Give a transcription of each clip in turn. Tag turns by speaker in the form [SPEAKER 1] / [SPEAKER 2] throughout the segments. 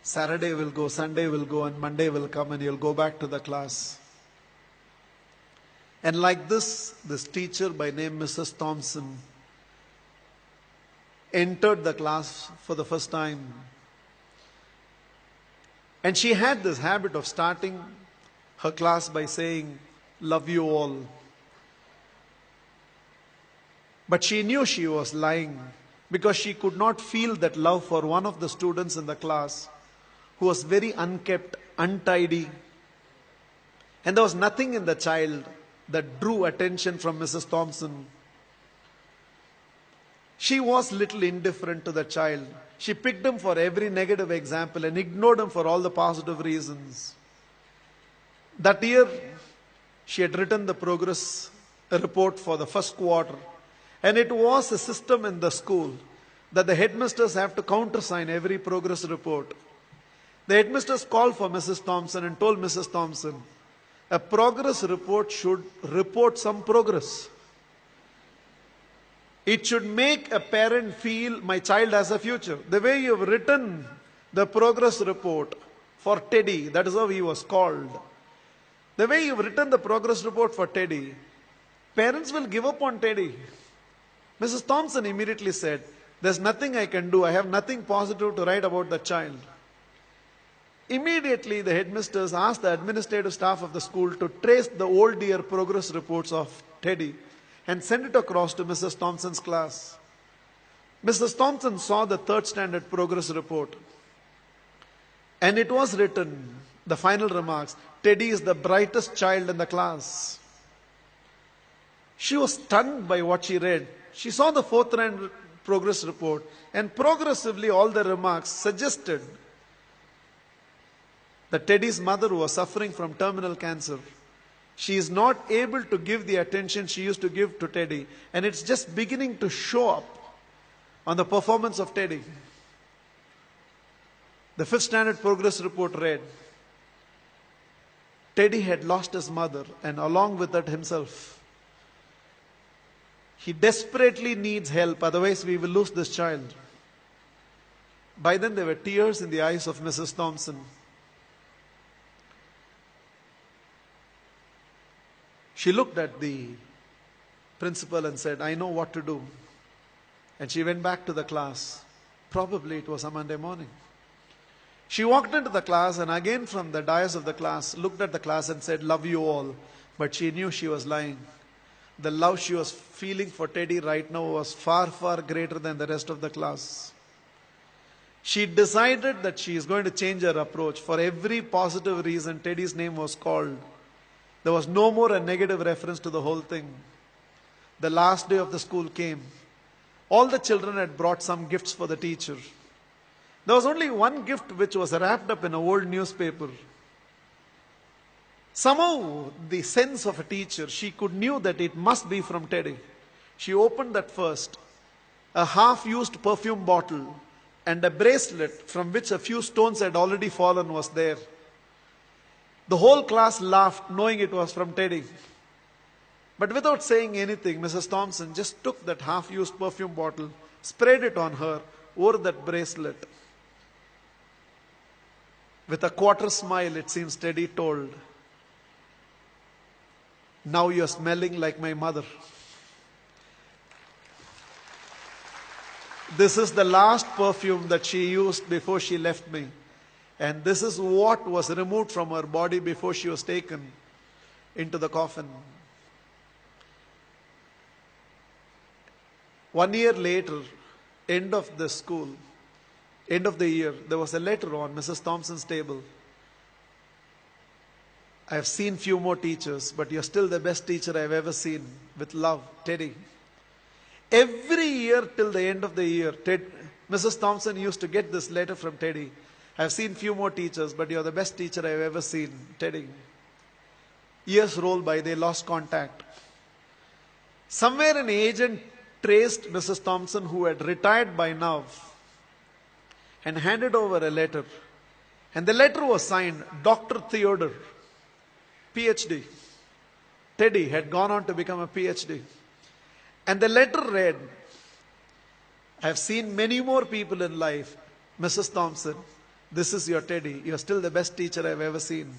[SPEAKER 1] Saturday will go, Sunday will go, and Monday will come, and you'll go back to the class. And like this teacher by name Mrs. Thompson entered the class for the first time. And she had this habit of starting her class by saying, "Love you all." But she knew she was lying because she could not feel that love for one of the students in the class who was very unkept, untidy. And there was nothing in the child that drew attention from Mrs. Thompson. She was little indifferent to the child. She picked him for every negative example and ignored him for all the positive reasons. That year, she had written the progress report for the first quarter. And it was a system in the school that the headmasters have to countersign every progress report. The headmasters called for Mrs. Thompson and told Mrs. Thompson, a progress report should report some progress. It should make a parent feel my child has a future. The way you've written the progress report for Teddy, that is how he was called. The way you've written the progress report for Teddy, parents will give up on Teddy. Mrs. Thompson immediately said, there's nothing I can do. I have nothing positive to write about the child. Immediately, the headmasters asked the administrative staff of the school to trace the old year progress reports of Teddy and send it across to Mrs. Thompson's class. Mrs. Thompson saw the third standard progress report. And it was written, the final remarks, Teddy is the brightest child in the class. She was stunned by what she read. She saw the fourth round progress report, and progressively all the remarks suggested that Teddy's mother was suffering from terminal cancer. She is not able to give the attention she used to give to Teddy, and it's just beginning to show up on the performance of Teddy. The fifth standard progress report read, Teddy had lost his mother and along with that himself. He desperately needs help, otherwise we will lose this child. By then there were tears in the eyes of Mrs. Thompson. She looked at the principal and said, I know what to do. And she went back to the class. Probably it was a Monday morning. She walked into the class and again from the dais of the class, looked at the class and said, love you all. But she knew she was lying. The love she was feeling for Teddy right now was far, far greater than the rest of the class. She decided that she is going to change her approach. For every positive reason, Teddy's name was called. There was no more a negative reference to the whole thing. The last day of the school came. All the children had brought some gifts for the teacher. There was only one gift which was wrapped up in an old newspaper. Somehow, the sense of a teacher, she knew that it must be from Teddy. She opened that first. A half-used perfume bottle and a bracelet from which a few stones had already fallen was there. The whole class laughed, knowing it was from Teddy. But without saying anything, Mrs. Thompson just took that half-used perfume bottle, sprayed it on her, wore that bracelet. With a quarter smile, it seems Teddy told, now you're smelling like my mother. This is the last perfume that she used before she left me. And this is what was removed from her body before she was taken into the coffin. 1 year later, end of the school, end of the year, there was a letter on Mrs. Thompson's table. I have seen few more teachers, but you're still the best teacher I've ever seen. With love, Teddy. Every year till the end of the year, Mrs. Thompson used to get this letter from Teddy. I've seen few more teachers, but you're the best teacher I've ever seen, Teddy. Years rolled by, they lost contact. Somewhere an agent traced Mrs. Thompson, who had retired by now, and handed over a letter. And the letter was signed, Dr. Theodore, PhD. Teddy had gone on to become a PhD. And the letter read, I have seen many more people in life, Mrs. Thompson, this is your Teddy. You're still the best teacher I've ever seen.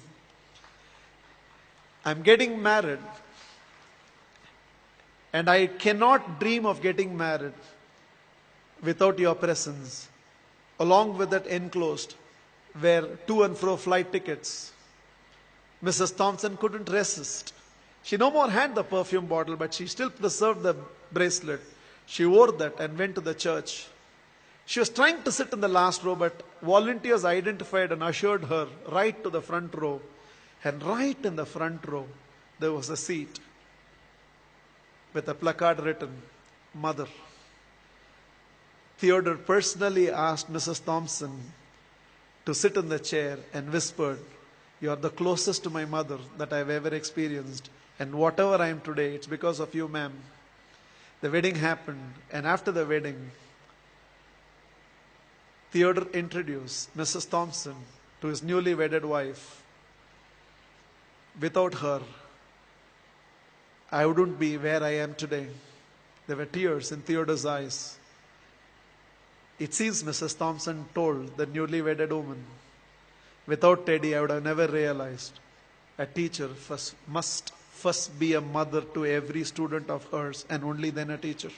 [SPEAKER 1] I'm getting married, and I cannot dream of getting married without your presence. Along with that enclosed were to and fro flight tickets. Mrs. Thompson couldn't resist. She no more had the perfume bottle, but she still preserved the bracelet. She wore that and went to the church. She was trying to sit in the last row, but volunteers identified and ushered her right to the front row. And right in the front row, there was a seat with a placard written, Mother. Theodore personally asked Mrs. Thompson to sit in the chair and whispered, "You are the closest to my mother that I've ever experienced. And whatever I am today, it's because of you, ma'am." The wedding happened, and after the wedding, Theodore introduced Mrs. Thompson to his newly wedded wife. Without her, I wouldn't be where I am today. There were tears in Theodore's eyes. It seems Mrs. Thompson told the newly wedded woman, "Without Teddy, I would have never realized a teacher must first be a mother to every student of hers, and only then a teacher."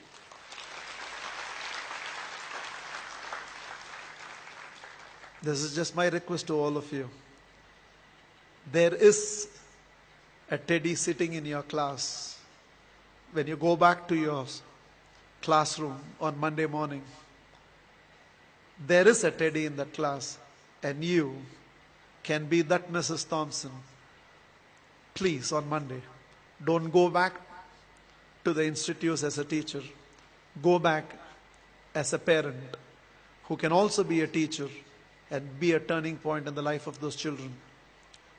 [SPEAKER 1] This is just my request to all of you. There is a Teddy sitting in your class. When you go back to your classroom on Monday morning, there is a Teddy in that class, and you can be that Mrs. Thompson. Please, on Monday, don't go back to the institutes as a teacher. Go back as a parent who can also be a teacher and be a turning point in the life of those children.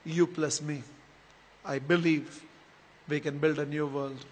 [SPEAKER 1] You plus me. I believe we can build a new world.